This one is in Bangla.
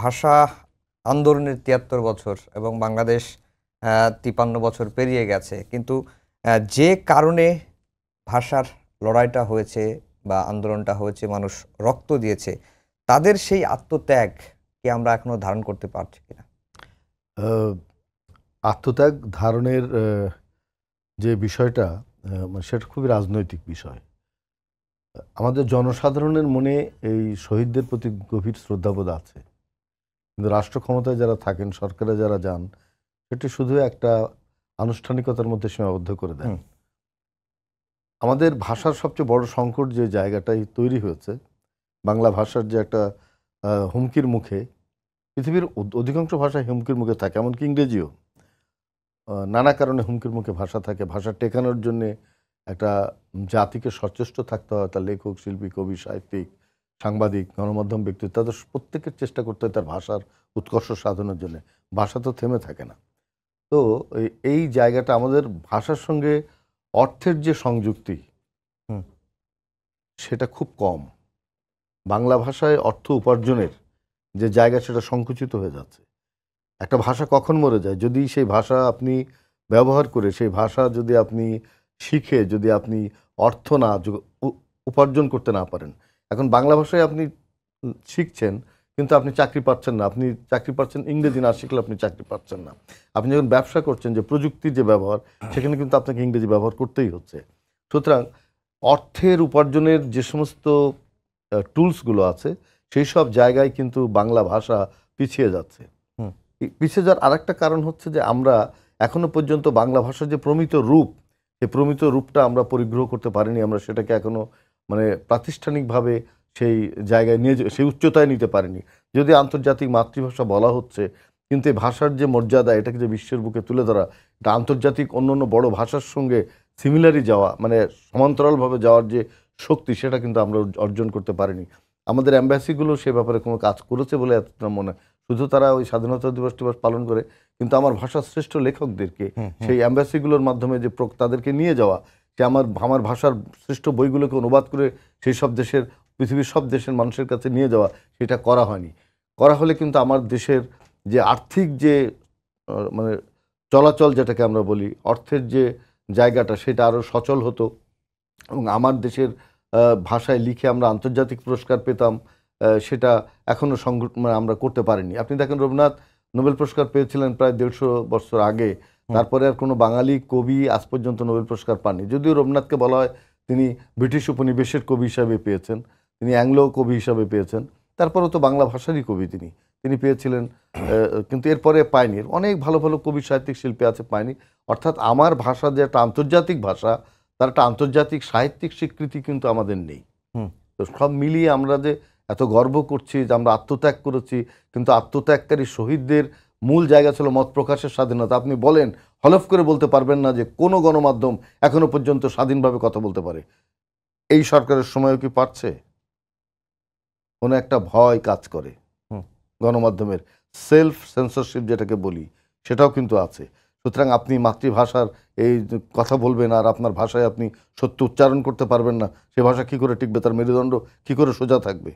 ভাষা আন্দোলনের ৭৩ বছর এবং বাংলাদেশ ৫৩ বছর পেরিয়ে গেছে। কিন্তু যে কারণে ভাষার লড়াইটা হয়েছে বা আন্দোলনটা হয়েছে, মানুষ রক্ত দিয়েছে, তাদের সেই আত্মত্যাগ কি আমরা এখনো ধারণ করতে পারছি কিনা? আত্মত্যাগ ধারণের যে বিষয়টা সেটা খুবই রাজনৈতিক বিষয়। আমাদের জনসাধারণের মনে এই শহীদদের প্রতি গভীর শ্রদ্ধাবোধ আছে, কিন্তু রাষ্ট্র ক্ষমতায় যারা থাকেন, সরকারে যারা যান, সেটি শুধু একটা আনুষ্ঠানিকতার মধ্যে সীমাবদ্ধ করে দেন। আমাদের ভাষার সবচেয়ে বড় সংকট যে জায়গাটাই তৈরি হয়েছে, বাংলা ভাষার যে একটা হুমকির মুখে, পৃথিবীর অধিকাংশ ভাষায় হুমকির মুখে থাকে, এমনকি ইংরেজিও নানা কারণে হুমকির মুখে ভাষা থাকে। ভাষা টেকানোর জন্যে একটা জাতিকে সচেষ্ট থাকতে হয়, তার লেখক, শিল্পী, কবি, সাহিত্যিক, সাংবাদিক, গণমাধ্যম ব্যক্তি, তাদের প্রত্যেকের চেষ্টা করতে হয় তার ভাষার উৎকর্ষ সাধনের জন্য। ভাষা তো থেমে থাকে না। তো এই জায়গাটা আমাদের ভাষার সঙ্গে অর্থের যে সংযুক্তি, সেটা খুব কম। বাংলা ভাষায় অর্থ উপার্জনের যে জায়গা, সেটা সংকুচিত হয়ে যাচ্ছে। একটা ভাষা কখন মরে যায়? যদি সেই ভাষা আপনি ব্যবহার করে, সেই ভাষা যদি আপনি শিখে, যদি আপনি অর্থ না উপার্জন করতে না পারেন। এখন বাংলা ভাষায় আপনি শিখছেন, কিন্তু আপনি চাকরি পাচ্ছেন না। আপনি চাকরি পাচ্ছেন ইংরেজি না শিখলে, আপনি চাকরি পাচ্ছেন না। আপনি যখন ব্যবসা করছেন, যে প্রযুক্তির যে ব্যবহার, সেখানে কিন্তু আপনাকে ইংরেজি ব্যবহার করতেই হচ্ছে। সুতরাং অর্থের উপার্জনের যে সমস্ত টুলসগুলো আছে, সেই সব জায়গায় কিন্তু বাংলা ভাষা পিছিয়ে যাচ্ছে। পিছিয়ে যাওয়ার আরেকটা কারণ হচ্ছে যে আমরা এখনো পর্যন্ত বাংলা ভাষার যে প্রমিত রূপ, সেই প্রমিত রূপটা আমরা পরিগ্রহ করতে পারিনি। আমরা সেটাকে এখনো প্রাতিষ্ঠানিকভাবে সেই জায়গায় নিয়ে, সেই উচ্চতায় নিতে পারিনি। যদি আন্তর্জাতিক মাতৃভাষা বলা হচ্ছে, কিন্তু এই ভাষার যে মর্যাদা, এটাকে যে বিশ্বের বুকে তুলে ধরা, এটা আন্তর্জাতিক অন্য অন্য বড় ভাষার সঙ্গে সিমিলারি যাওয়া, সমান্তরালভাবে যাওয়ার যে শক্তি, সেটা কিন্তু আমরা অর্জন করতে পারিনি। আমাদের অ্যাম্বাসিগুলো সে ব্যাপারে কোনো কাজ করেছে বলে এতটা মনে, শুধু তারা ওই স্বাধীনতা দিবস পালন করে, কিন্তু আমার ভাষার শ্রেষ্ঠ লেখকদেরকে সেই অ্যাম্বাসিগুলোর মাধ্যমে যে তাদেরকে নিয়ে যাওয়া, যে আমার ভাষার শ্রেষ্ঠ বইগুলোকে অনুবাদ করে সেই সব দেশের, পৃথিবীর সব দেশের মানুষের কাছে নিয়ে যাওয়া, সেটা করা হয়নি। করা হলে কিন্তু আমার দেশের যে আর্থিক যে চলাচল, যেটাকে আমরা বলি অর্থের যে জায়গাটা, সেটা আরও সচল হতো এবং আমার দেশের ভাষায় লিখে আমরা আন্তর্জাতিক পুরস্কার পেতাম। সেটা এখনও আমরা করতে পারিনি। আপনি দেখেন, রবীন্দ্রনাথ নোবেল পুরস্কার পেয়েছিলেন প্রায় 150 বছর আগে। তারপরে আর কোনো বাঙালি কবি আজ পর্যন্ত নোবেল পুরস্কার পাননি। যদিও রবীন্দ্রনাথকে বলা হয় তিনি ব্রিটিশ উপনিবেশের কবি হিসাবে পেয়েছেন, তিনি অ্যাংলো কবি হিসাবে পেয়েছেন। তারপরেও তো বাংলা ভাষারই কবি তিনি পেয়েছিলেন, কিন্তু এরপরে পায়নি। অনেক ভালো ভালো কবি, সাহিত্যিক, শিল্পী আছে, পায়নি। অর্থাৎ আমার ভাষা যে একটা আন্তর্জাতিক ভাষা, তার একটা আন্তর্জাতিক সাহিত্যিক স্বীকৃতি কিন্তু আমাদের নেই। তো সব মিলিয়ে আমরা যে এত গর্ব করছি যে আমরা আত্মত্যাগ করেছি, কিন্তু আত্মত্যাগকারী শহীদদের মূল জায়গা ছিল মত প্রকাশের স্বাধীনতা। আপনি বলেন, হলফ করে বলতে পারবেন না যে কোনো গণমাধ্যম এখনো পর্যন্ত স্বাধীনভাবে কথা বলতে পারে। এই সরকারের সময়ও কি পারছে? কোনো একটা ভয় কাজ করে। গণমাধ্যমের সেলফ সেন্সরশিপ যেটাকে বলি, সেটাও কিন্তু আছে। সুতরাং আপনি মাতৃভাষার এই কথা বলবেন আর আপনার ভাষায় আপনি সত্য উচ্চারণ করতে পারবেন না, সে ভাষা কী করে টিকবে? তার মেরুদণ্ড কী করে সোজা থাকবে?